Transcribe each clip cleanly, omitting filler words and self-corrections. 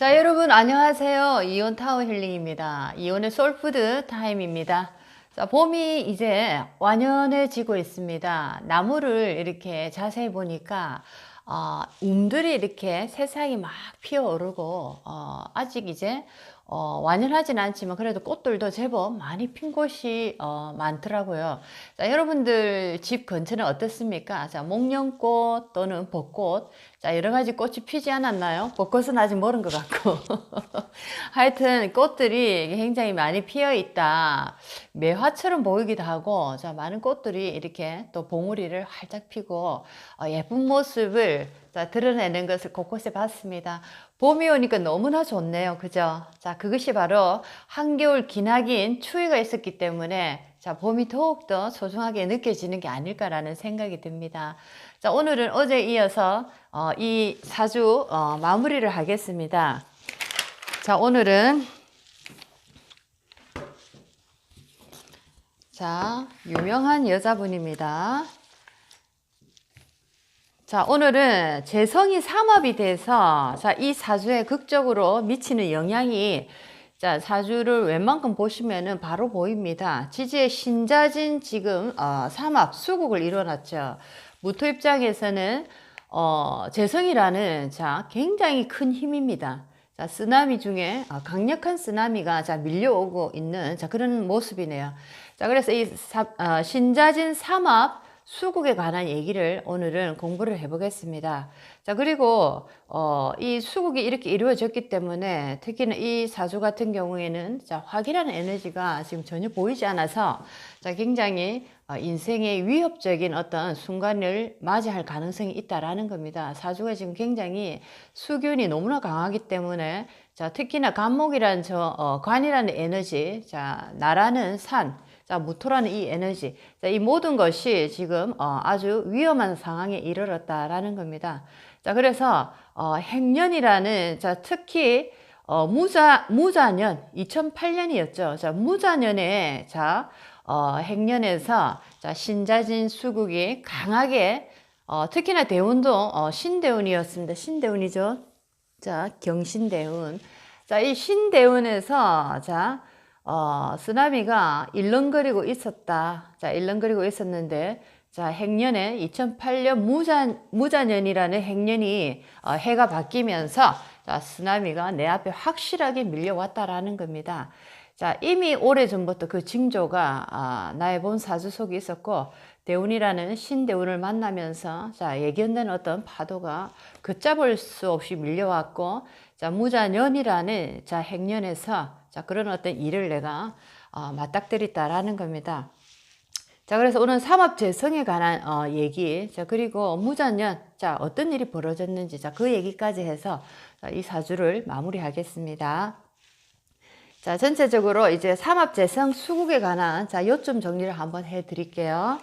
자, 여러분 안녕하세요. 이온 타워 힐링입니다. 이온의 소울푸드 타임입니다. 자, 봄이 이제 완연해지고 있습니다. 나무를 이렇게 자세히 보니까 움들이 이렇게 새싹이 막 피어오르고 아직 이제 완연하진 않지만 그래도 꽃들도 제법 많이 핀 곳이 많더라고요. 자, 여러분들 집 근처는 어떻습니까? 자, 목련꽃 또는 벚꽃, 자, 여러 가지 꽃이 피지 않았나요? 벚꽃은 아직 멀은 것 같고. 하여튼 꽃들이 굉장히 많이 피어 있다. 매화처럼 보이기도 하고, 자, 많은 꽃들이 이렇게 또 봉우리를 활짝 피고 예쁜 모습을 자, 드러내는 것을 곳곳에 봤습니다. 봄이 오니까 너무나 좋네요. 그죠? 자, 그것이 바로 한겨울 기나긴 추위가 있었기 때문에 자, 봄이 더욱더 소중하게 느껴지는 게 아닐까라는 생각이 듭니다. 자, 오늘은 어제 이어서 이 사주 마무리를 하겠습니다. 자, 오늘은 자, 유명한 여자분입니다. 자, 오늘은 재성이 삼합이 돼서 자, 이 사주에 극적으로 미치는 영향이 자, 사주를 웬만큼 보시면은 바로 보입니다. 지지의 신자진 지금 삼합 수국을 이뤄놨죠. 무토 입장에서는 재성이라는 자, 굉장히 큰 힘입니다. 자, 쓰나미 중에 강력한 쓰나미가 자, 밀려오고 있는 자, 그런 모습이네요. 자, 그래서 이 신자진 삼합 수국에 관한 얘기를 오늘은 공부를 해보겠습니다. 자, 그리고 이 수국이 이렇게 이루어졌기 때문에 특히나 이 사주 같은 경우에는 자, 화기라는 에너지가 지금 전혀 보이지 않아서 자, 굉장히 인생의 위협적인 어떤 순간을 맞이할 가능성이 있다라는 겁니다. 사주가 지금 굉장히 수균이 너무나 강하기 때문에 자, 특히나 간목이라는 관이라는 에너지, 자, 나라는 산, 자, 무토라는 이 에너지, 자, 이 모든 것이 지금 아주 위험한 상황에 이르렀다라는 겁니다. 자, 그래서 행년이라는 자, 특히 무자년 2008년이었죠. 자, 무자년에 자, 행년에서 자, 신자진 수국이 강하게 특히나 대운도 신대운이었습니다. 신대운이죠. 자, 경신대운. 자, 이 신대운에서 자, 쓰나미가 일렁거리고 있었다. 자, 일렁거리고 있었는데, 자, 행년에 2008년 무자년이라는 행년이 해가 바뀌면서 자, 쓰나미가 내 앞에 확실하게 밀려왔다라는 겁니다. 자, 이미 오래전부터 그 징조가 나의 본 사주 속에 있었고, 대운이라는 신대운을 만나면서 자, 예견된 어떤 파도가 걷잡을 수 없이 밀려왔고, 자, 무자년이라는 자, 행년에서 자, 그런 어떤 일을 내가 맞닥뜨렸다라는 겁니다. 자, 그래서 오늘 삼합재성에 관한 얘기, 자, 그리고 무자년, 자, 어떤 일이 벌어졌는지, 자, 그 얘기까지 해서 자, 이 사주를 마무리하겠습니다. 자, 전체적으로 이제 삼합재성 수국에 관한 자, 요점 정리를 한번 해 드릴게요.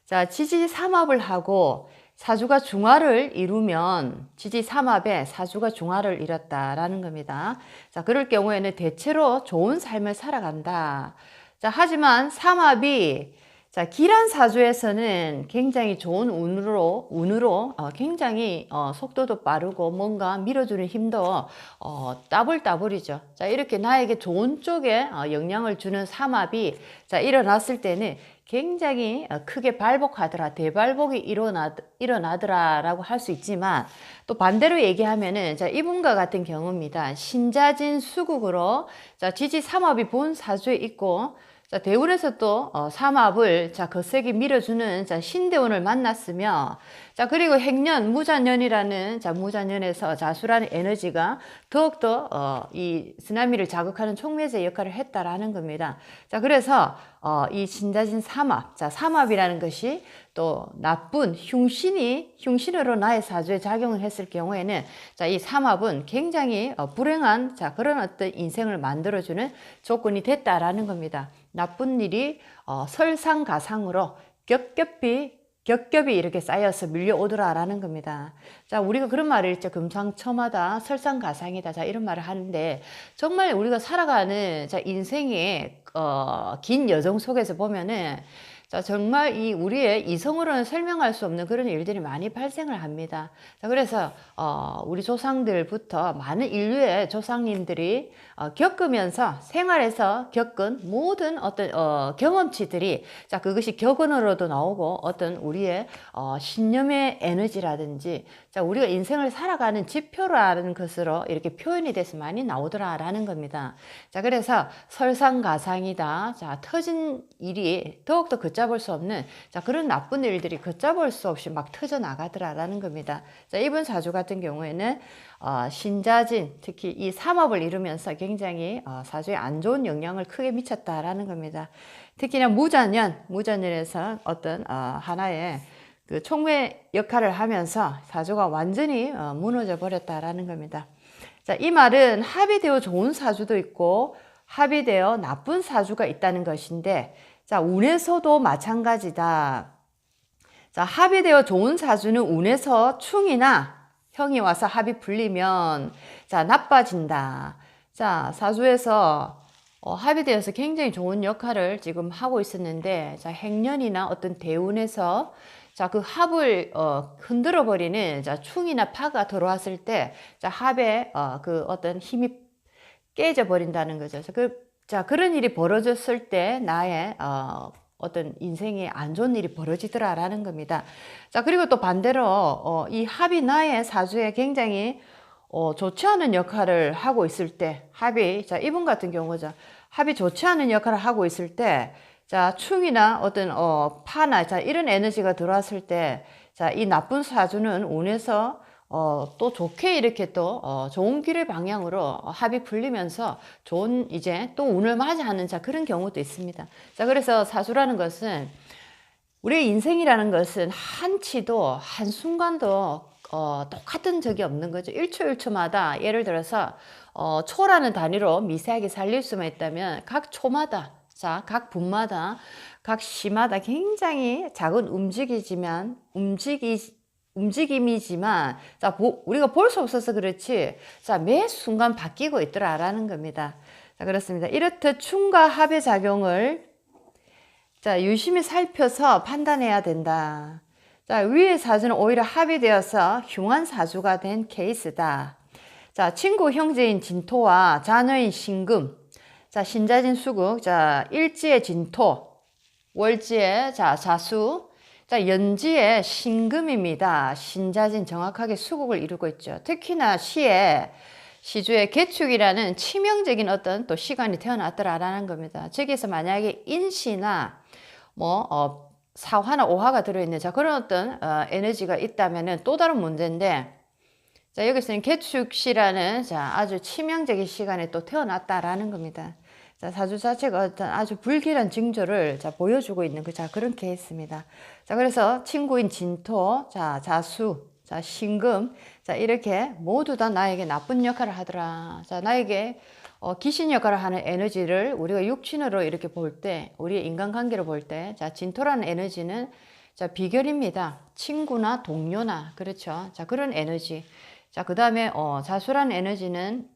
자, 지지 삼합을 하고 사주가 중화를 이루면 지지 삼합에 사주가 중화를 이뤘다라는 겁니다. 자, 그럴 경우에는 대체로 좋은 삶을 살아간다. 자, 하지만 삼합이 자, 기란 사주에서는 굉장히 좋은 운으로 굉장히 속도도 빠르고 뭔가 밀어주는 힘도 따블따블이죠. 자, 이렇게 나에게 좋은 쪽에 영향을 주는 삼합이 자, 일어났을 때는 굉장히 크게 발복하더라, 대발복이 일어나더라라고 할 수 있지만 또 반대로 얘기하면은 자, 이분과 같은 경우입니다. 신자진 수국으로 자, 지지 삼합이 본 사주에 있고 자, 대운에서 또 삼합을 자, 거세게 밀어주는 자, 신대운을 만났으며 자, 그리고 행년 무자년이라는 자, 무자년에서 자수라는 에너지가 더욱더 이 쓰나미를 자극하는 촉매제 역할을 했다라는 겁니다. 자, 그래서 이 신자진 삼합, 자, 삼합이라는 것이 또 나쁜 흉신으로 나의 사주에 작용을 했을 경우에는 자, 이 삼합은 굉장히 불행한 자, 그런 어떤 인생을 만들어주는 조건이 됐다라는 겁니다. 나쁜 일이 설상가상으로 겹겹이 이렇게 쌓여서 밀려오더라라는 겁니다. 자, 우리가 그런 말을 있죠. 금상첨화다, 설상가상이다. 자, 이런 말을 하는데 정말 우리가 살아가는 자, 인생의 긴 여정 속에서 보면은 자, 정말 이 우리의 이성으로는 설명할 수 없는 그런 일들이 많이 발생을 합니다. 자, 그래서 우리 조상들부터 많은 인류의 조상님들이 겪으면서 생활에서 겪은 모든 어떤 경험치들이, 자, 그것이 격언으로도 나오고 어떤 우리의 신념의 에너지라든지, 자, 우리가 인생을 살아가는 지표라는 것으로 이렇게 표현이 돼서 많이 나오더라라는 겁니다. 자, 그래서 설상가상이다. 자, 터진 일이 더욱더 걷잡을 수 없는, 자, 그런 나쁜 일들이 걷잡을 수 없이 막 터져 나가더라라는 겁니다. 자, 이번 사주 같은 경우에는 신자진, 특히 이 삼합을 이루면서 굉장히 사주에 안 좋은 영향을 크게 미쳤다라는 겁니다. 특히나 무자년에서 어떤 하나의 그 총회 역할을 하면서 사주가 완전히 무너져 버렸다라는 겁니다. 자, 이 말은 합이 되어 좋은 사주도 있고 합이 되어 나쁜 사주가 있다는 것인데, 자, 운에서도 마찬가지다. 자, 합이 되어 좋은 사주는 운에서 충이나 형이 와서 합이 풀리면, 자, 나빠진다. 자, 사주에서 합이 되어서 굉장히 좋은 역할을 지금 하고 있었는데, 자, 행년이나 어떤 대운에서, 자, 그 합을 흔들어 버리는, 자, 충이나 파가 들어왔을 때, 자, 합의 그 어떤 힘이 깨져 버린다는 거죠. 자, 그런 일이 벌어졌을 때 나의 어떤 인생에 안 좋은 일이 벌어지더라라는 겁니다. 자, 그리고 또 반대로 이 합이 나의 사주에 굉장히 좋지 않은 역할을 하고 있을 때, 합이, 자, 이분 같은 경우죠. 합이 좋지 않은 역할을 하고 있을 때, 자, 충이나 어떤 파나, 자, 이런 에너지가 들어왔을 때, 자, 이 나쁜 사주는 운에서 또 좋게 이렇게 또 좋은 길의 방향으로 합이 풀리면서 좋은 이제 또 운을 맞이하는, 자, 그런 경우도 있습니다. 자, 그래서 사주라는 것은, 우리의 인생이라는 것은 한치도 한순간도 똑같은 적이 없는 거죠. 1초 1초마다 예를 들어서 초라는 단위로 미세하게 살릴 수만 있다면 각 초마다, 자, 각 분마다, 각 시마다 굉장히 작은 움직임이지만, 자, 우리가 볼 수 없어서 그렇지, 자, 매 순간 바뀌고 있더라라는 겁니다. 자, 그렇습니다. 이렇듯 충과 합의 작용을, 자, 유심히 살펴서 판단해야 된다. 자, 위의 사주는 오히려 합이 되어서 흉한 사주가 된 케이스다. 자, 친구 형제인 진토와 자녀인 신금, 자, 신자진 수국, 자, 일지의 진토, 월지의, 자, 자수, 자, 연지의 신금입니다. 신자진 정확하게 수국을 이루고 있죠. 특히나 시주의 개축이라는 치명적인 어떤 또 시간이 태어났더라라는 겁니다. 저기에서 만약에 인시나 사화나 오화가 들어있는, 자, 그런 어떤 에너지가 있다면은 또 다른 문제인데, 자, 여기서는 개축시라는, 자, 아주 치명적인 시간에 또 태어났다라는 겁니다. 자, 사주 자체가 어떤 아주 불길한 징조를, 자, 보여주고 있는 자, 그런 케이스입니다. 자, 그래서 친구인 진토, 자, 자수, 자, 신금, 자, 이렇게 모두 다 나에게 나쁜 역할을 하더라. 자, 나에게 귀신 역할을 하는 에너지를 우리가 육친으로 이렇게 볼 때, 우리의 인간관계로 볼 때, 자, 진토라는 에너지는, 자, 비결입니다. 친구나 동료나, 그렇죠. 자, 그런 에너지. 자, 그 다음에 자수라는 에너지는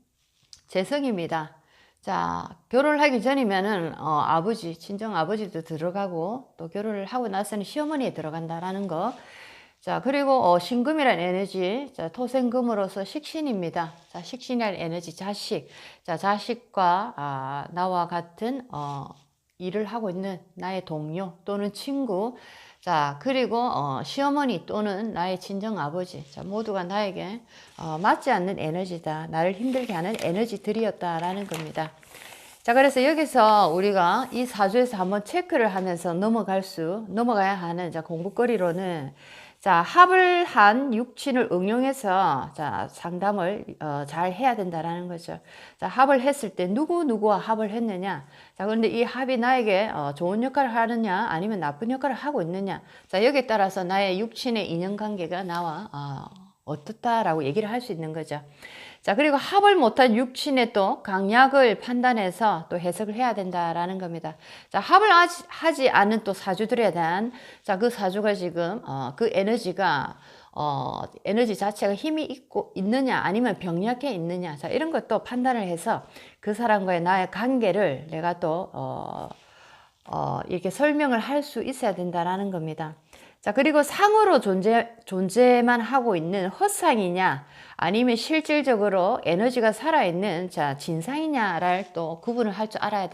재성입니다. 자, 결혼을 하기 전이면은 아버지, 친정 아버지도 들어가고, 또 결혼을 하고 나서는 시어머니에 들어간다라는 거. 자, 그리고 신금이라는 에너지, 자, 토생금으로서 식신입니다. 자, 식신이라는 에너지, 자식. 자, 자식과 나와 같은 일을 하고 있는 나의 동료 또는 친구. 자, 그리고 시어머니 또는 나의 친정 아버지. 자, 모두가 나에게 맞지 않는 에너지다. 나를 힘들게 하는 에너지들이었다라는 겁니다. 자, 그래서 여기서 우리가 이 사주에서 한번 체크를 하면서 넘어가야 하는, 자, 공부거리로는, 자, 합을 한 육친을 응용해서, 자, 상담을 잘 해야 된다라는 거죠. 자, 합을 했을 때 누구와 합을 했느냐. 자, 그런데 이 합이 나에게 좋은 역할을 하느냐 아니면 나쁜 역할을 하고 있느냐. 자, 여기에 따라서 나의 육친의 인연관계가 나와 어떻다라고 얘기를 할 수 있는 거죠. 자, 그리고 합을 못한 육친의 또 강약을 판단해서 또 해석을 해야 된다라는 겁니다. 자, 합을 하지 않은 또 사주들에 대한, 자, 그 사주가 지금 그 에너지가 에너지 자체가 힘이 있느냐 아니면 병약해 있느냐, 자, 이런 것도 판단을 해서 그 사람과의 나의 관계를 내가 또 이렇게 설명을 할 수 있어야 된다라는 겁니다. 자, 그리고 상으로 존재만 하고 있는 헛상이냐, 아니면 실질적으로 에너지가 살아있는, 자, 진상이냐를 또 구분을 할 줄 알아야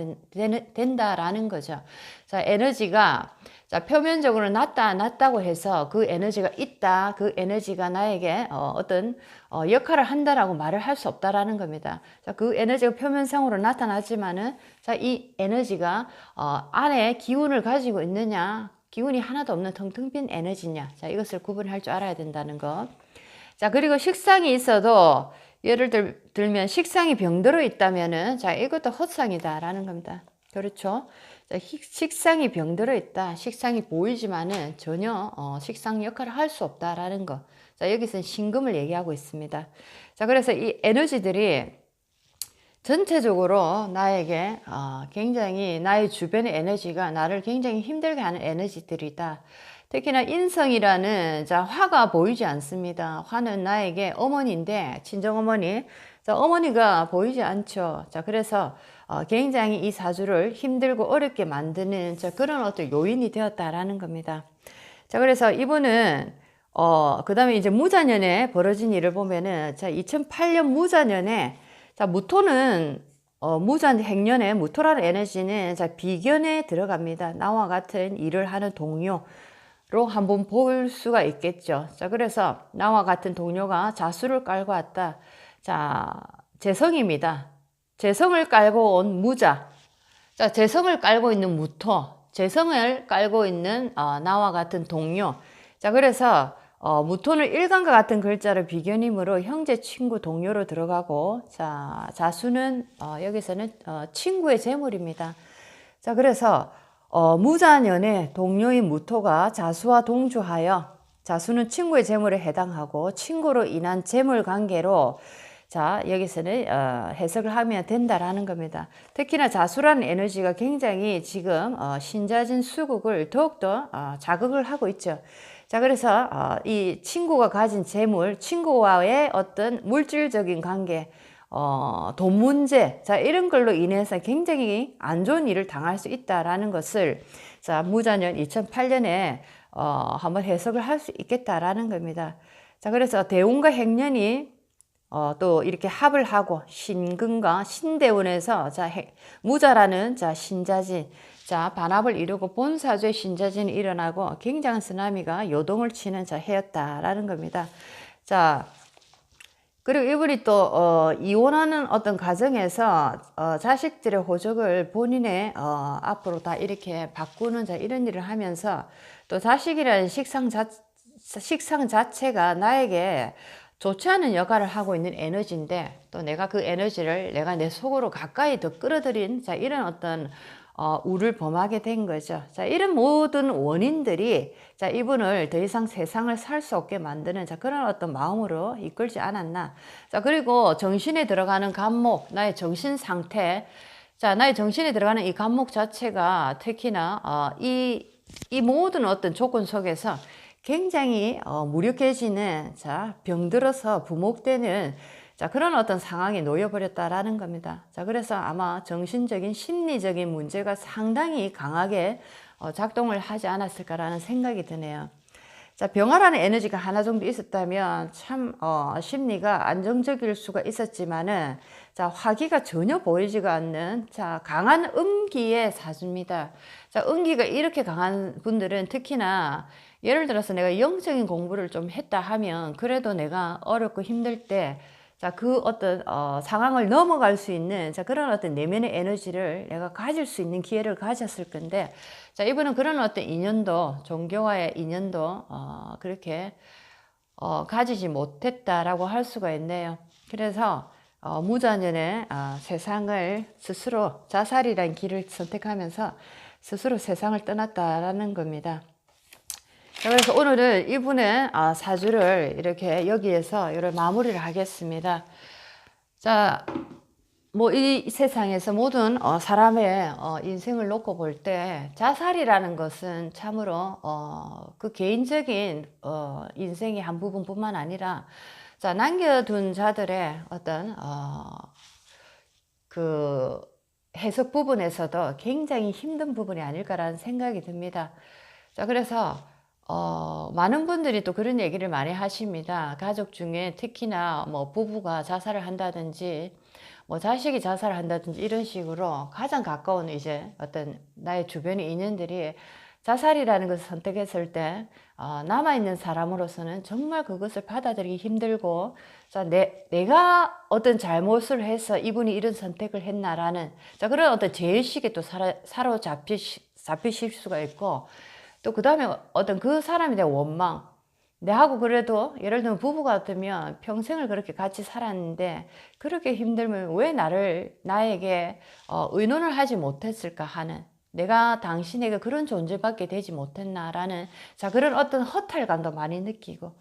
된다라는 거죠. 자, 에너지가, 자, 표면적으로 낮다고 해서 그 에너지가 있다, 그 에너지가 나에게 어떤 역할을 한다라고 말을 할 수 없다라는 겁니다. 자, 그 에너지가 표면상으로 나타나지만은, 자, 이 에너지가 안에 기운을 가지고 있느냐, 기운이 하나도 없는 텅텅 빈 에너지냐, 자, 이것을 구분할 줄 알아야 된다는 것. 자, 그리고 식상이 있어도 예를 들면 식상이 병들어 있다면은, 자, 이것도 헛상이다라는 겁니다. 그렇죠? 자, 식상이 병들어 있다. 식상이 보이지만은 전혀 식상 역할을 할 수 없다라는 거. 자, 여기서는 신금을 얘기하고 있습니다. 자, 그래서 이 에너지들이 전체적으로 나에게 굉장히 나의 주변의 에너지가 나를 굉장히 힘들게 하는 에너지들이다. 특히나 인성이라는, 자, 화가 보이지 않습니다. 화는 나에게 어머니인데, 친정어머니. 자, 어머니가 보이지 않죠. 자, 그래서 굉장히 이 사주를 힘들고 어렵게 만드는, 자, 그런 어떤 요인이 되었다라는 겁니다. 자, 그래서 이분은 그 다음에 이제 무자년에 벌어진 일을 보면은, 자, 2008년 무자년에, 자, 무토는 무자행년에 무토라는 에너지는, 자, 비견에 들어갑니다. 나와 같은 일을 하는 동료로 한번 볼 수가 있겠죠. 자, 그래서 나와 같은 동료가 자수를 깔고 왔다. 자, 재성입니다. 재성을 깔고 온 무자. 자, 재성을 깔고 있는 무토. 재성을 깔고 있는 나와 같은 동료. 자, 그래서 무토는 일간과 같은 글자로 비견이므로 형제, 친구, 동료로 들어가고, 자, 자수는 여기서는 친구의 재물입니다. 자, 그래서 무자년에 동료인 무토가 자수와 동조하여, 자수는 친구의 재물에 해당하고 친구로 인한 재물 관계로, 자, 여기서는 해석을 하면 된다라는 겁니다. 특히나 자수라는 에너지가 굉장히 지금 신자진 수국을 더욱더 자극을 하고 있죠. 자, 그래서 이 친구가 가진 재물, 친구와의 어떤 물질적인 관계, 돈 문제, 자, 이런 걸로 인해서 굉장히 안 좋은 일을 당할 수 있다라는 것을, 자, 무자년 2008년에 한번 해석을 할 수 있겠다라는 겁니다. 자, 그래서 대운과 행년이 또 이렇게 합을 하고 신금과 신대운에서, 자, 무자라는, 자, 신자진, 자, 반합을 이루고 본사주의 신자진이 일어나고 굉장한 쓰나미가 요동을 치는, 자, 해였다라는 겁니다. 자, 그리고 이분이 또 이혼하는 어떤 가정에서 자식들의 호적을 본인의 앞으로 다 이렇게 바꾸는, 자, 이런 일을 하면서 또 자식이라는 식상 자체가 나에게 좋지 않은 역할을 하고 있는 에너지인데, 또 내가 그 에너지를 내가 내 속으로 가까이 더 끌어들인, 자, 이런 어떤 우를 범하게 된 거죠. 자, 이런 모든 원인들이, 자, 이분을 더 이상 세상을 살 수 없게 만드는, 자, 그런 어떤 마음으로 이끌지 않았나. 자, 그리고 정신에 들어가는 간목, 나의 정신 상태, 자, 나의 정신에 들어가는 이 간목 자체가 특히나 이 모든 어떤 조건 속에서 굉장히 무력해지는, 자, 병들어서 부목되는, 자, 그런 어떤 상황에 놓여버렸다라는 겁니다. 자, 그래서 아마 정신적인 심리적인 문제가 상당히 강하게 작동을 하지 않았을까라는 생각이 드네요. 자, 병화라는 에너지가 하나 정도 있었다면 참 심리가 안정적일 수가 있었지만은, 자, 화기가 전혀 보이지가 않는, 자, 강한 음기의 사주입니다. 자, 음기가 이렇게 강한 분들은 특히나 예를 들어서 내가 영적인 공부를 좀 했다 하면 그래도 내가 어렵고 힘들 때, 자, 그 어떤 상황을 넘어갈 수 있는, 자, 그런 어떤 내면의 에너지를 내가 가질 수 있는 기회를 가졌을 건데, 자, 이분은 그런 어떤 인연도, 종교와의 인연도 그렇게 가지지 못했다라고 할 수가 있네요. 그래서 무자년에 세상을 스스로 자살이라는 길을 선택하면서 스스로 세상을 떠났다라는 겁니다. 그래서 오늘은 이분의 사주를 이렇게 여기에서 이런 마무리를 하겠습니다. 자, 뭐 이 세상에서 모든 사람의 인생을 놓고 볼 때 자살이라는 것은 참으로 그 개인적인 인생의 한 부분뿐만 아니라, 자, 남겨둔 자들의 어떤 그 해석 부분에서도 굉장히 힘든 부분이 아닐까라는 생각이 듭니다. 자, 그래서 많은 분들이 또 그런 얘기를 많이 하십니다. 가족 중에 특히나 뭐 부부가 자살을 한다든지 뭐 자식이 자살을 한다든지 이런 식으로 가장 가까운 이제 어떤 나의 주변의 인연들이 자살이라는 것을 선택했을 때 남아있는 사람으로서는 정말 그것을 받아들이기 힘들고, 자, 내가 어떤 잘못을 해서 이분이 이런 선택을 했나라는, 자, 그런 어떤 죄의식에 또 잡히실 수가 있고, 또 그 다음에 어떤 그 사람에 대한 원망, 내하고 그래도 예를 들면 부부 같으면 평생을 그렇게 같이 살았는데 그렇게 힘들면 왜 나에게 의논을 하지 못했을까 하는, 내가 당신에게 그런 존재밖에 되지 못했나라는, 자, 그런 어떤 허탈감도 많이 느끼고,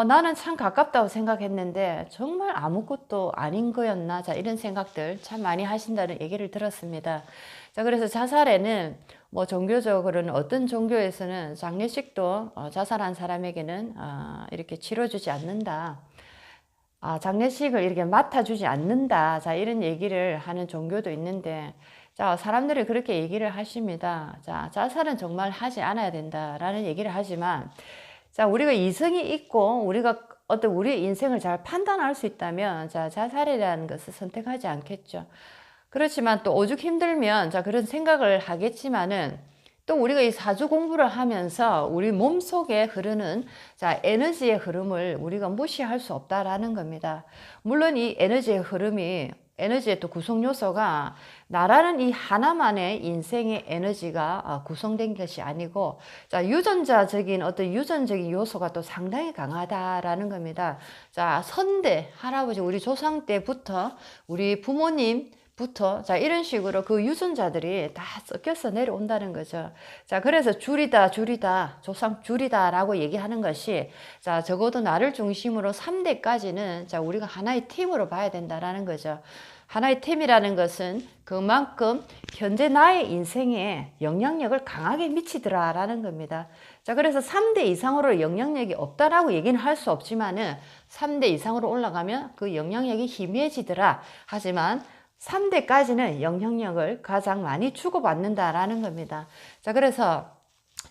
나는 참 가깝다고 생각했는데 정말 아무것도 아닌 거였나, 자, 이런 생각들 참 많이 하신다는 얘기를 들었습니다. 자, 그래서 자살에는 뭐 종교적으로는 어떤 종교에서는 장례식도 자살한 사람에게는 이렇게 치러주지 않는다. 장례식을 이렇게 맡아주지 않는다. 자, 이런 얘기를 하는 종교도 있는데, 자, 사람들이 그렇게 얘기를 하십니다. 자, 자살은 정말 하지 않아야 된다라는 얘기를 하지만, 자, 우리가 이성이 있고 우리가 어떤 우리의 인생을 잘 판단할 수 있다면, 자, 자살이라는 것을 선택하지 않겠죠. 그렇지만 또 오죽 힘들면, 자, 그런 생각을 하겠지만은, 또 우리가 이 사주 공부를 하면서 우리 몸속에 흐르는, 자, 에너지의 흐름을 우리가 무시할 수 없다라는 겁니다. 물론 이 에너지의 또 구성 요소가 나라는 이 하나만의 인생의 에너지가 구성된 것이 아니고, 자, 어떤 유전적인 요소가 또 상당히 강하다라는 겁니다. 자, 선대, 할아버지, 우리 조상 때부터 우리 부모님 자, 이런 식으로 그 유전자들이 다 섞여서 내려온다는 거죠. 자, 그래서 조상 줄이다 라고 얘기하는 것이, 자, 적어도 나를 중심으로 3대까지는 자, 우리가 하나의 팀으로 봐야 된다라는 거죠. 하나의 팀이라는 것은 그만큼 현재 나의 인생에 영향력을 강하게 미치더라라는 겁니다. 자, 그래서 3대 이상으로 영향력이 없다라고 얘기는 할 수 없지만은 3대 이상으로 올라가면 그 영향력이 희미해지더라. 하지만 3대까지는 영향력을 가장 많이 주고받는다라는 겁니다. 자, 그래서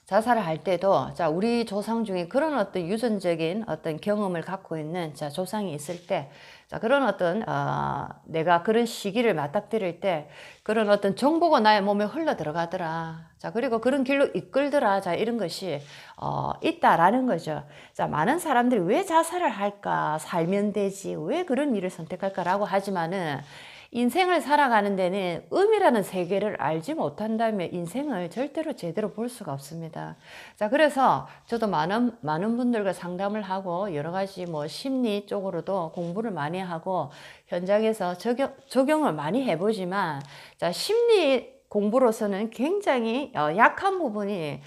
자살을 할 때도, 자, 우리 조상 중에 그런 어떤 유전적인 어떤 경험을 갖고 있는, 자, 조상이 있을 때, 자, 그런 어떤 내가 그런 시기를 맞닥뜨릴 때 그런 어떤 정보가 나의 몸에 흘러 들어가더라. 자, 그리고 그런 길로 이끌더라. 자, 이런 것이 있다라는 거죠. 자, 많은 사람들이 왜 자살을 할까? 살면 되지. 왜 그런 일을 선택할까라고 하지만은, 인생을 살아가는 데는 의미라는 세계를 알지 못한다면 인생을 절대로 제대로 볼 수가 없습니다. 자, 그래서 저도 많은 분들과 상담을 하고 여러 가지 뭐 심리 쪽으로도 공부를 많이 하고 현장에서 적용을 많이 해보지만, 자, 심리 공부로서는 굉장히 얕은 부분이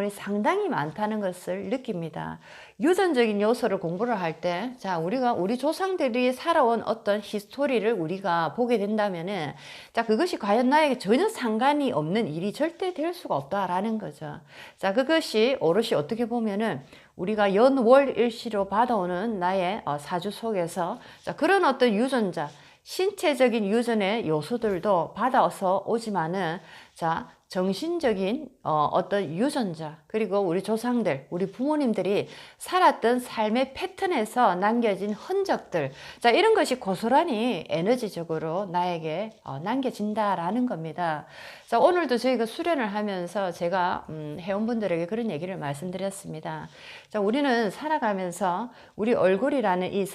상당히 많다는 것을 느낍니다. 유전적인 요소를 공부를 할 때, 자, 우리 조상들이 살아온 어떤 히스토리를 우리가 보게 된다면은, 자, 그것이 과연 나에게 전혀 상관이 없는 일이 절대 될 수가 없다라는 거죠. 자, 그것이 오롯이 어떻게 보면은 우리가 연월일시로 받아오는 나의 사주 속에서, 자, 그런 어떤 유전자, 신체적인 유전의 요소들도 받아서 오지만은, 자, 정신적인 어떤 유전자, 그리고 우리 조상들, 우리 부모님들이 살았던 삶의 패턴에서 남겨진 흔적들, 자, 이런 것이 고스란히 에너지적으로 나에게 남겨진다라는 겁니다. 자, 오늘도 저희가 수련을 하면서 제가 회원분들에게 그런 얘기를 말씀드렸습니다. 자, 우리는 살아가면서 우리 얼굴이라는 이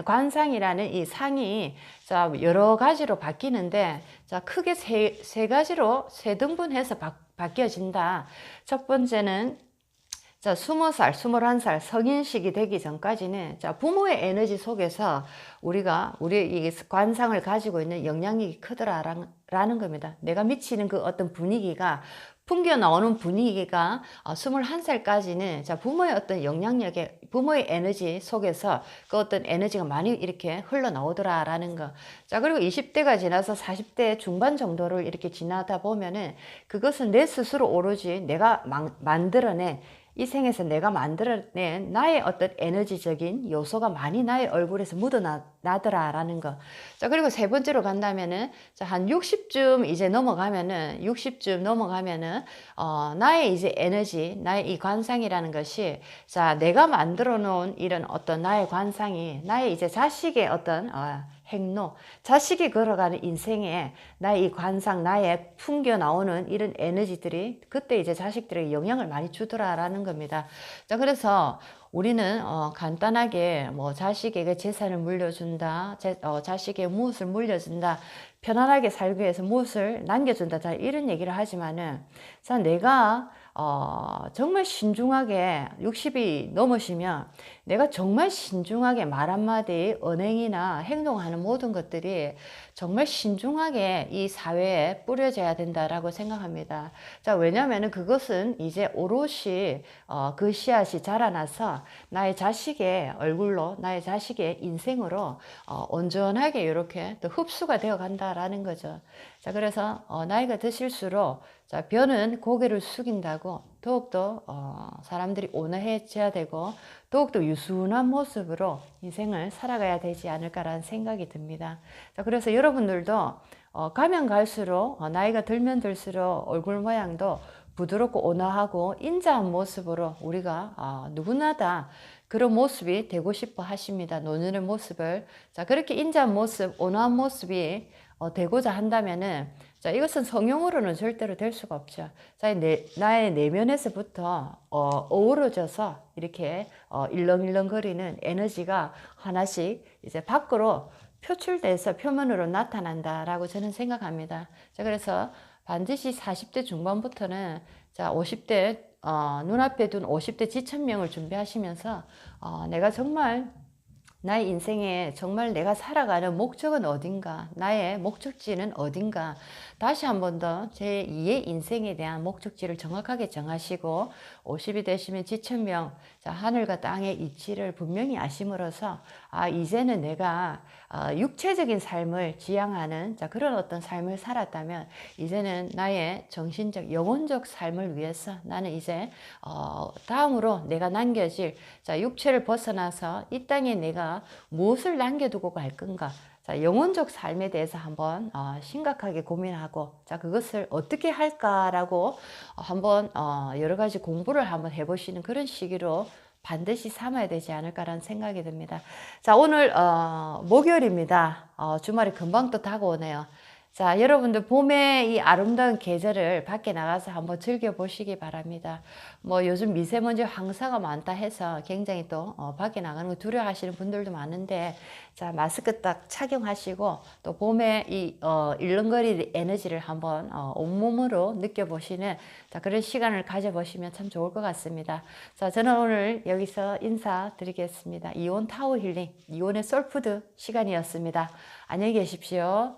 관상이라는 이 상이, 자, 여러 가지로 바뀌는데, 자, 크게 세 가지로 세 등분해서 바뀌어진다. 첫 번째는, 자, 20살, 21살 성인식이 되기 전까지는, 자, 부모의 에너지 속에서 우리의 이 관상을 가지고 있는 영향력이 크더라라는 겁니다. 내가 미치는 그 어떤 분위기가, 풍겨 나오는 분위기가 21살까지는, 자, 부모의 어떤 영향력에, 부모의 에너지 속에서 그 어떤 에너지가 많이 이렇게 흘러나오더라라는 거. 자, 그리고 20대가 지나서 40대 중반 정도를 이렇게 지나다 보면은 그것은 내 스스로 오로지 내가 만들어낸 이 생에서 내가 만들어낸 나의 어떤 에너지적인 요소가 많이 나의 얼굴에서 묻어나더라라는 거. 자, 그리고 세 번째로 간다면은, 자, 한 60쯤 이제 넘어가면은, 60쯤 넘어가면은, 나의 이제 에너지, 나의 이 관상이라는 것이, 자, 내가 만들어 놓은 이런 어떤 나의 관상이, 나의 이제 자식의 어떤, 행로, 자식이 걸어가는 인생에 나의 이 관상, 나의 풍겨 나오는 이런 에너지들이 그때 이제 자식들에게 영향을 많이 주더라라는 겁니다. 자, 그래서 우리는 간단하게 뭐 자식에게 재산을 물려준다, 자식에게 무엇을 물려준다, 편안하게 살기 위해서 무엇을 남겨준다, 자, 이런 얘기를 하지만은, 자, 내가 정말 신중하게 60이 넘으시면 내가 정말 신중하게 말 한마디, 언행이나 행동하는 모든 것들이 정말 신중하게 이 사회에 뿌려져야 된다라고 생각합니다. 자, 왜냐하면 그것은 이제 오롯이 그 씨앗이 자라나서 나의 자식의 얼굴로, 나의 자식의 인생으로 온전하게 이렇게 또 흡수가 되어 간다라는 거죠. 자, 그래서 나이가 드실수록, 자, 벼는 고개를 숙인다고 더욱더 사람들이 온화해져야 되고 더욱더 유순한 모습으로 인생을 살아가야 되지 않을까라는 생각이 듭니다. 자, 그래서 여러분들도 가면 갈수록 나이가 들면 들수록 얼굴 모양도 부드럽고 온화하고 인자한 모습으로 우리가 누구나 다 그런 모습이 되고 싶어 하십니다. 노년의 모습을. 자, 그렇게 인자한 모습, 온화한 모습이 되고자 한다면은, 자, 이것은 성형으로는 절대로 될 수가 없죠. 자, 나의 내면에서부터 어우러져서 이렇게 일렁일렁거리는 에너지가 하나씩 이제 밖으로 표출돼서 표면으로 나타난다라고 저는 생각합니다. 자, 그래서 반드시 40대 중반부터는, 자, 50대 눈앞에 둔 50대 지천명을 준비하시면서 내가 정말 나의 인생에 정말 내가 살아가는 목적은 어딘가, 나의 목적지는 어딘가, 다시 한 번 더 제2의 인생에 대한 목적지를 정확하게 정하시고 50이 되시면 지천명, 자, 하늘과 땅의 이치를 분명히 아심으로써 이제는 내가 육체적인 삶을 지향하는, 자, 그런 어떤 삶을 살았다면 이제는 나의 정신적, 영혼적 삶을 위해서 나는 이제 다음으로 내가 남겨질, 자, 육체를 벗어나서 이 땅에 내가 무엇을 남겨두고 갈 건가, 자, 영혼적 삶에 대해서 한번 심각하게 고민하고, 자, 그것을 어떻게 할까라고 한번 여러 가지 공부를 한번 해보시는 그런 시기로 반드시 삼아야 되지 않을까라는 생각이 듭니다. 자, 오늘 목요일입니다. 주말이 금방 또 다가오네요. 자, 여러분들 봄의 이 아름다운 계절을 밖에 나가서 한번 즐겨보시기 바랍니다. 뭐 요즘 미세먼지 황사가 많다 해서 굉장히 또 밖에 나가는 거 두려워하시는 분들도 많은데, 자, 마스크 딱 착용하시고 또 봄의 이 일렁거리는 에너지를 한번 온몸으로 느껴보시는, 자, 그런 시간을 가져보시면 참 좋을 것 같습니다. 자, 저는 오늘 여기서 인사드리겠습니다. 이온 타워 힐링, 이온의 솔푸드 시간이었습니다. 안녕히 계십시오.